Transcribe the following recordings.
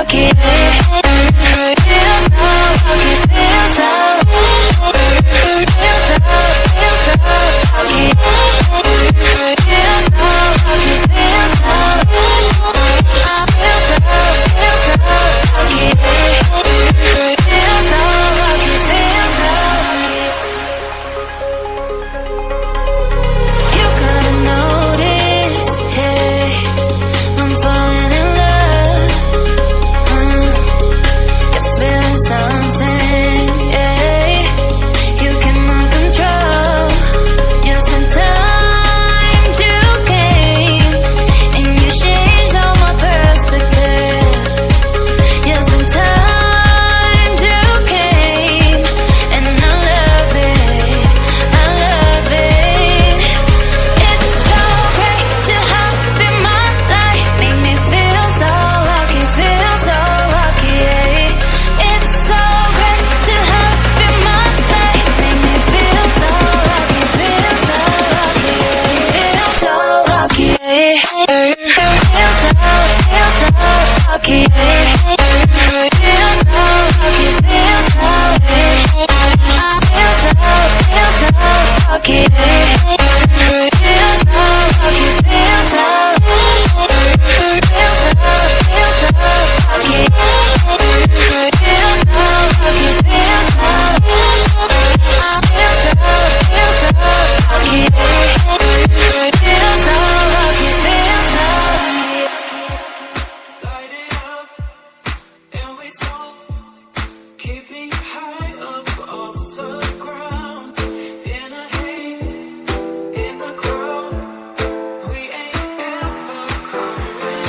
lucky. Feel so lucky, feel so lucky. Feel so lucky. Feel so lucky, feel so lucky. Feel so lucky. Feel so lucky, feel so lucky. You gotta notice, hey, I'm falling in love. You're feeling something, hey, you cannot control. Yes, sometimes you came and you changed all my perspective. Yes, sometimes you came and I love it, I love it. It's so great to have you in my life, make me feel so lucky, feel so lucky. It's so great to have you in my life, make me feel so lucky, feel so lucky, feel so lucky. Feel so lucky. Feel so lucky, feel so lucky. Feel so lucky, feel so lucky. Feel so lucky, feel so lucky. Feel so lucky, feel so lucky. Light it up and we smoke, keep me high up off the ground. In a haze, in the crowd, we ain't ever coming down.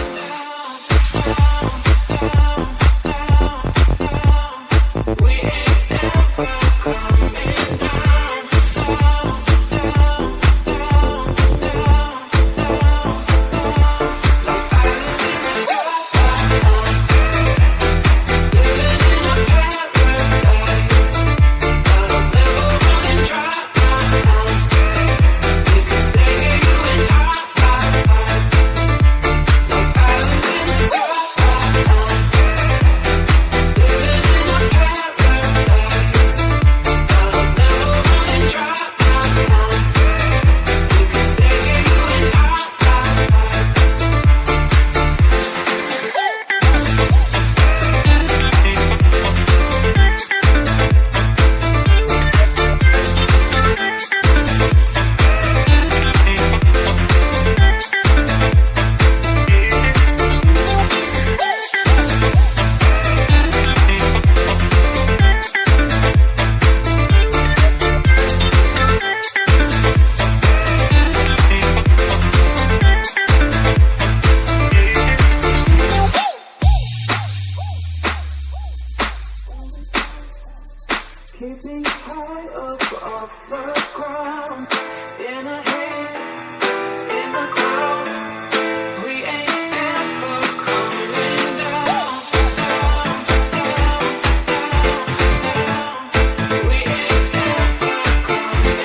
We ain't ever coming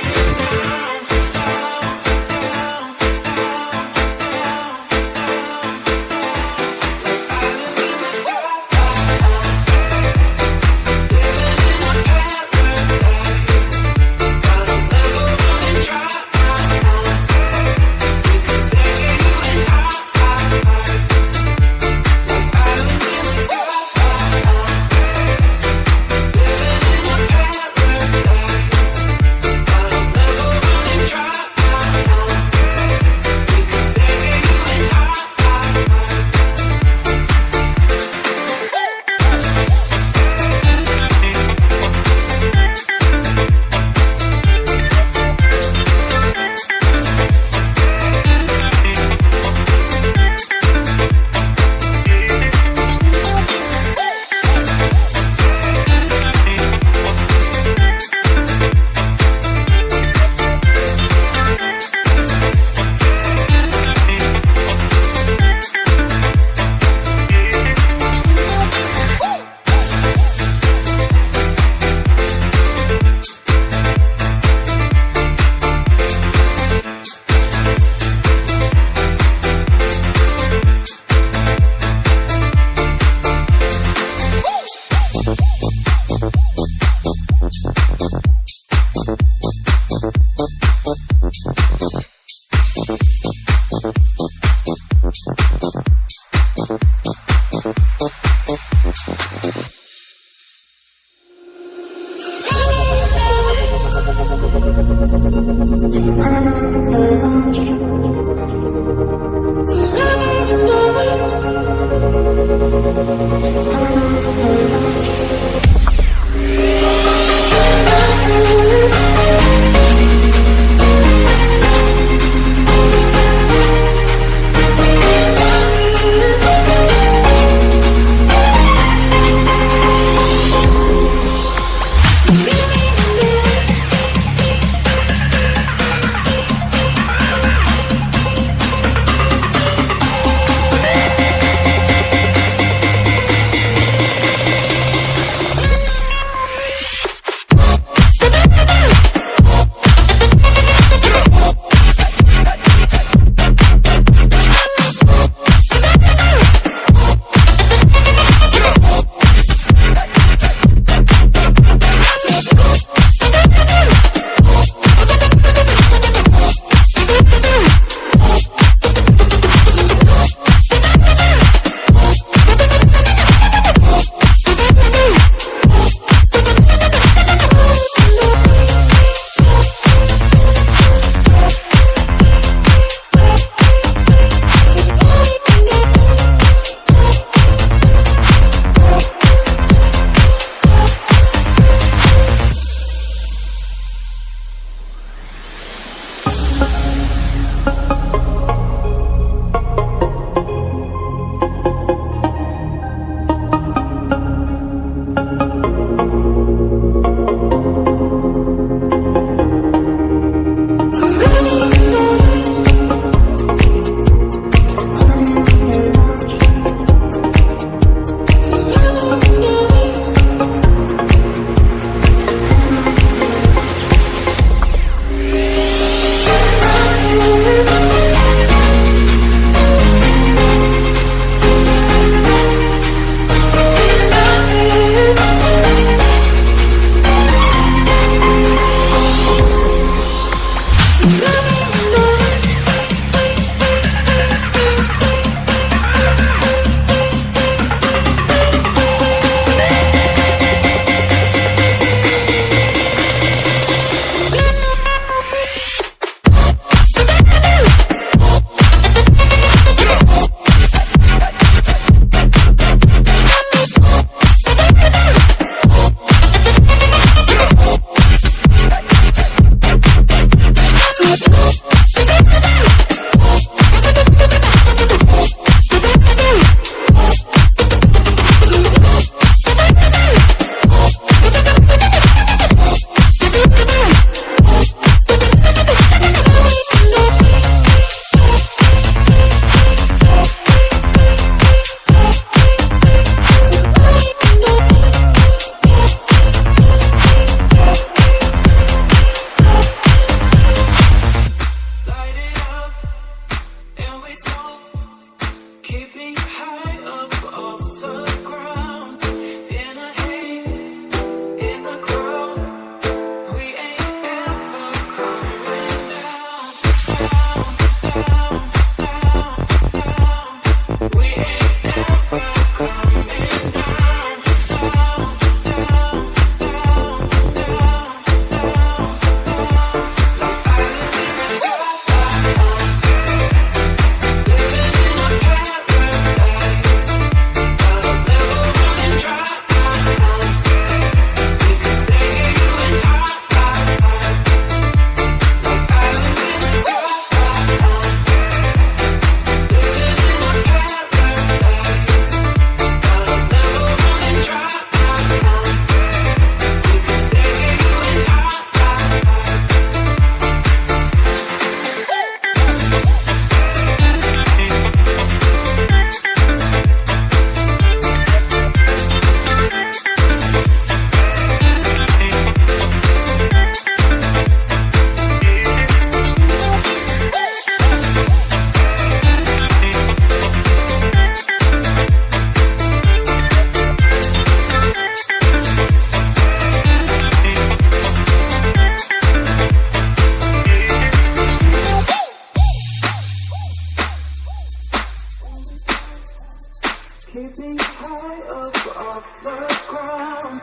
keeping high up off the ground.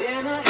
And I